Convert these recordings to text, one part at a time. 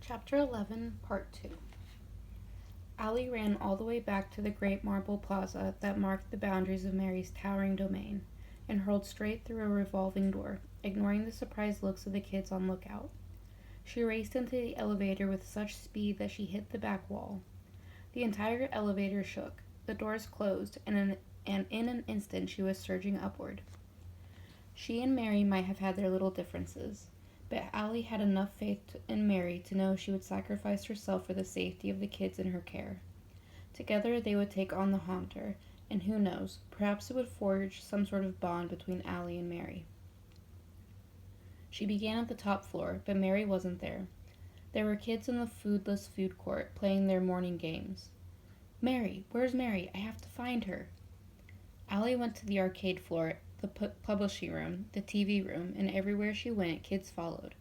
Chapter 11, Part 2. Allie ran all the way back to the great marble plaza that marked the boundaries of Mary's towering domain, and hurled straight through a revolving door, ignoring the surprised looks of the kids on lookout. She raced into the elevator with such speed that she hit the back wall. The entire elevator shook, the doors closed, and in an instant she was surging upward. She and Mary might have had their little differences, but Allie had enough faith in Mary to know she would sacrifice herself for the safety of the kids in her care. Together they would take on the Haunter, and who knows, perhaps it would forge some sort of bond between Allie and Mary. She began at the top floor, but Mary wasn't there. There were kids in the foodless food court playing their morning games. "Mary, where's Mary? I have to find her." Allie went to the arcade floor, the publishing room, the TV room, and everywhere she went, kids followed.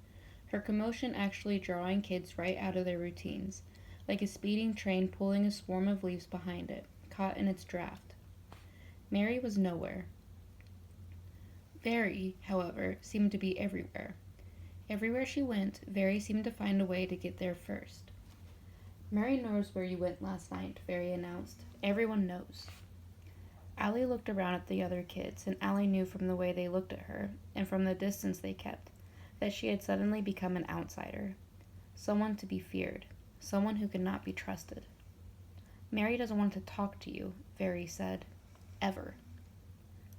Her commotion actually drawing kids right out of their routines, like a speeding train pulling a swarm of leaves behind it, caught in its draft. Mary was nowhere. Very, however, seemed to be everywhere. Everywhere she went, Very seemed to find a way to get there first. "Mary knows where you went last night," Very announced. "Everyone knows." Allie looked around at the other kids, and Allie knew from the way they looked at her, and from the distance they kept, that she had suddenly become an outsider. Someone to be feared. Someone who could not be trusted. "Mary doesn't want to talk to you," Very said. "Ever.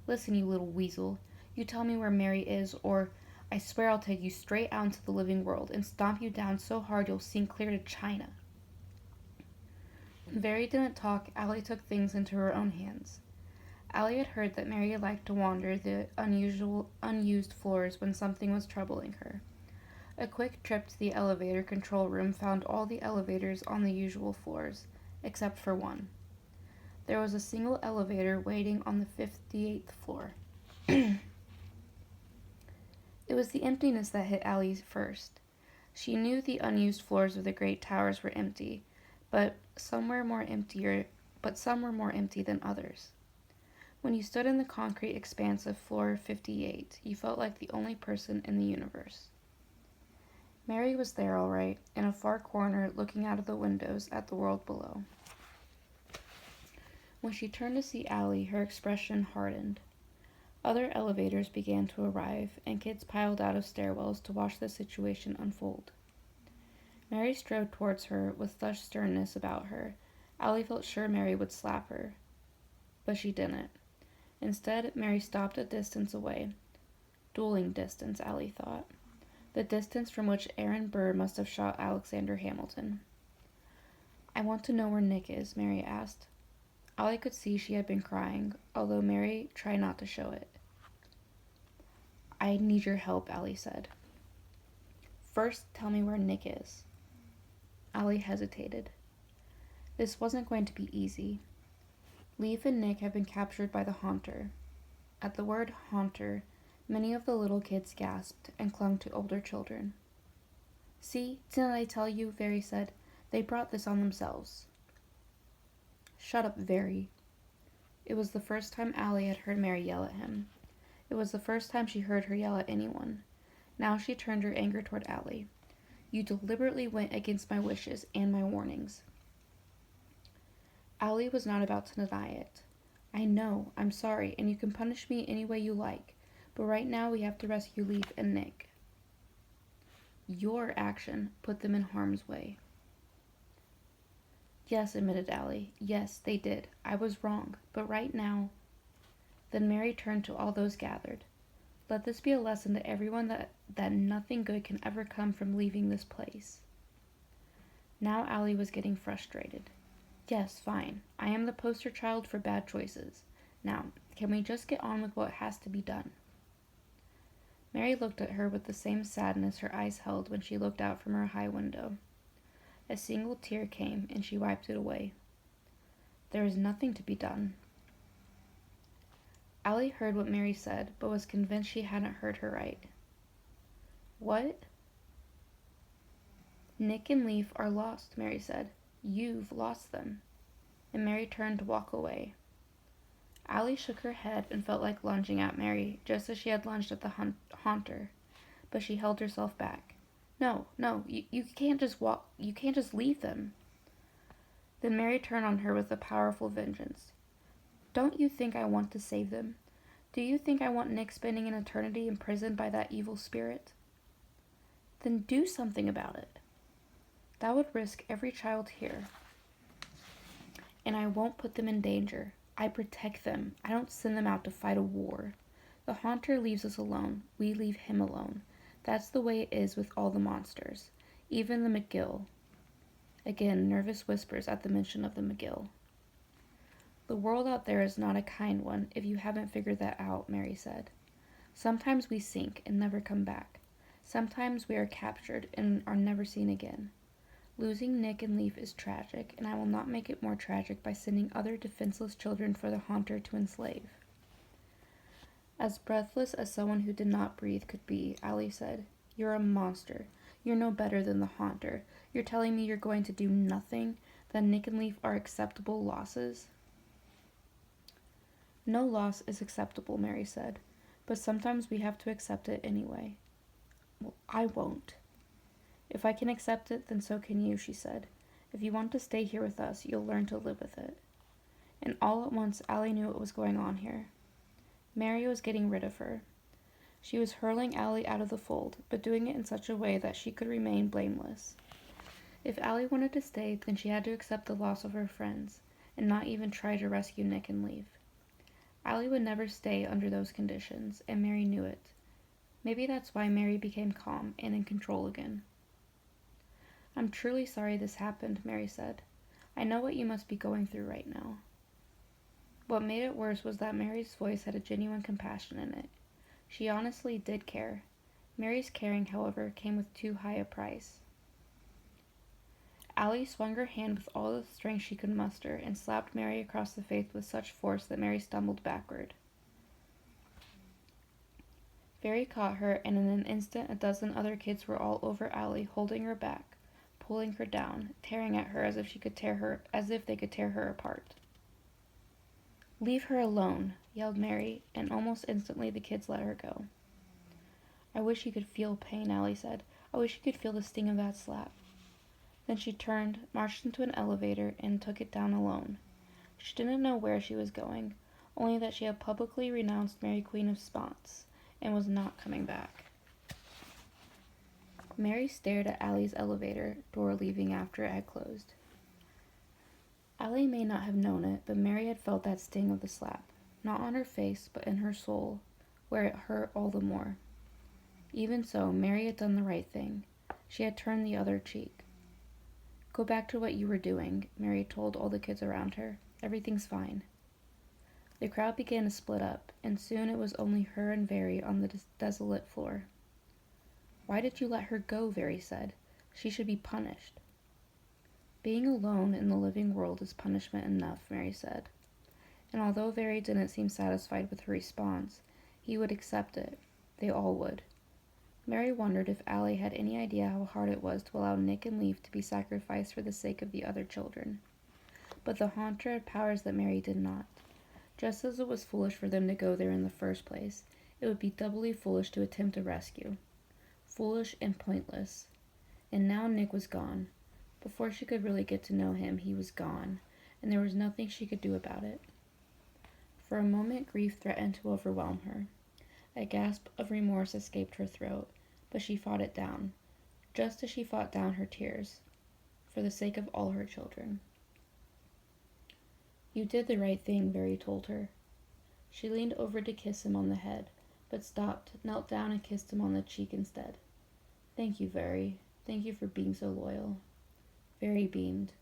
Listen, you little weasel. You tell me where Mary is, or I swear I'll take you straight out into the living world and stomp you down so hard you'll sink clear to China." When Very didn't talk, Allie took things into her own hands. Allie had heard that Mary liked to wander the unused floors when something was troubling her. A quick trip to the elevator control room found all the elevators on the usual floors, except for one. There was a single elevator waiting on the 58th floor. It was the emptiness that hit Allie first. She knew the unused floors of the great towers were empty, but some were more empty than others. When you stood in the concrete expanse of floor 58, you felt like the only person in the universe. Mary was there all right, in a far corner looking out of the windows at the world below. When she turned to see Allie, her expression hardened. Other elevators began to arrive, and kids piled out of stairwells to watch the situation unfold. Mary strode towards her with such sternness about her, Allie felt sure Mary would slap her. But she didn't. Instead, Mary stopped a distance away. Dueling distance, Allie thought. The distance from which Aaron Burr must have shot Alexander Hamilton. "I want to know where Nick is," Mary asked. Allie could see she had been crying, although Mary tried not to show it. "I need your help," Allie said. "First, tell me where Nick is." Allie hesitated. This wasn't going to be easy. Leaf and Nick had been captured by the Haunter. At the word Haunter, many of the little kids gasped and clung to older children. "See, didn't I tell you?" Very said. "They brought this on themselves." "Shut up, Very." It was the first time Allie had heard Mary yell at him. It was the first time she heard her yell at anyone. Now she turned her anger toward Allie. "You deliberately went against my wishes and my warnings." Allie was not about to deny it. "I know, I'm sorry, and you can punish me any way you like, but right now we have to rescue Leaf and Nick." "Your action put them in harm's way." "Yes," admitted Allie. "Yes, they did. I was wrong, but right now—" Then Mary turned to all those gathered. "Let this be a lesson to everyone that nothing good can ever come from leaving this place." Now Allie was getting frustrated. "Yes, fine. I am the poster child for bad choices. Now, can we just get on with what has to be done?" Mary looked at her with the same sadness her eyes held when she looked out from her high window. A single tear came, and she wiped it away. "There is nothing to be done." Allie heard what Mary said, but was convinced she hadn't heard her right. "What?" "Nick and Leaf are lost," Mary said. "You've lost them." And Mary turned to walk away. Allie shook her head and felt like lunging at Mary, just as she had lunged at the Haunter, but she held herself back. No, no, you can't just walk, you can't just leave them. Then Mary turned on her with a powerful vengeance. Don't you think I want to save them? Do you think I want Nick spending an eternity imprisoned by that evil spirit? Then do something about it. That would risk every child here. And I won't put them in danger. I protect them. I don't send them out to fight a war. The Haunter leaves us alone. We leave him alone. That's the way it is with all the monsters. Even the McGill. Again, nervous whispers at the mention of the McGill. The world out there is not a kind one, if you haven't figured that out, Mary said. Sometimes we sink and never come back. Sometimes we are captured and are never seen again. Losing Nick and Leaf is tragic, and I will not make it more tragic by sending other defenseless children for the Haunter to enslave. As breathless as someone who did not breathe could be, Allie said, You're a monster. You're no better than the Haunter. You're telling me you're going to do nothing? That Nick and Leaf are acceptable losses? No loss is acceptable, Mary said, but sometimes we have to accept it anyway. Well, I won't. If I can accept it, then so can you, she said. If you want to stay here with us, you'll learn to live with it. And all at once, Allie knew what was going on here. Mary was getting rid of her. She was hurling Allie out of the fold, but doing it in such a way that she could remain blameless. If Allie wanted to stay, then she had to accept the loss of her friends, and not even try to rescue Nick and Leaf. Allie would never stay under those conditions, and Mary knew it. Maybe that's why Mary became calm and in control again. I'm truly sorry this happened, Mary said. I know what you must be going through right now. What made it worse was that Mary's voice had a genuine compassion in it. She honestly did care. Mary's caring, however, came with too high a price. Allie swung her hand with all the strength she could muster and slapped Mary across the face with such force that Mary stumbled backward. Fairy caught her, and in an instant a dozen other kids were all over Allie, holding her back, pulling her down, tearing at her as if they could tear her apart. Leave her alone, yelled Mary, and almost instantly the kids let her go. I wish you could feel pain, Allie said. I wish you could feel the sting of that slap. Then she turned, marched into an elevator, and took it down alone. She didn't know where she was going, only that she had publicly renounced Mary Queen of Spots, and was not coming back. Mary stared at Allie's elevator door leaving after it had closed. Allie may not have known it, but Mary had felt that sting of the slap, not on her face, but in her soul, where it hurt all the more. Even so, Mary had done the right thing. She had turned the other cheek. Go back to what you were doing, Mary told all the kids around her. Everything's fine. The crowd began to split up, and soon it was only her and Very on the desolate floor. Why did you let her go? Very said. She should be punished. Being alone in the living world is punishment enough, Mary said. And although Very didn't seem satisfied with her response, he would accept it. They all would. Mary wondered if Allie had any idea how hard it was to allow Nick and Leaf to be sacrificed for the sake of the other children. But the Haunter had powers that Mary did not. Just as it was foolish for them to go there in the first place, it would be doubly foolish to attempt a rescue. Foolish and pointless. And now Nick was gone. Before she could really get to know him, he was gone, and there was nothing she could do about it. For a moment, grief threatened to overwhelm her. A gasp of remorse escaped her throat, but she fought it down, just as she fought down her tears, for the sake of all her children. You did the right thing, Very told her. She leaned over to kiss him on the head, but stopped, knelt down, and kissed him on the cheek instead. Thank you, Very. Thank you for being so loyal. Very beamed.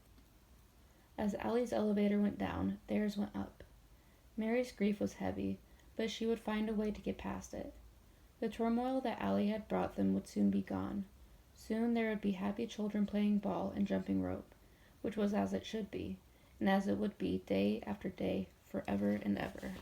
As Allie's elevator went down, theirs went up. Mary's grief was heavy, but she would find a way to get past it. The turmoil that Allie had brought them would soon be gone. Soon there would be happy children playing ball and jumping rope, which was as it should be, and as it would be day after day, forever and ever.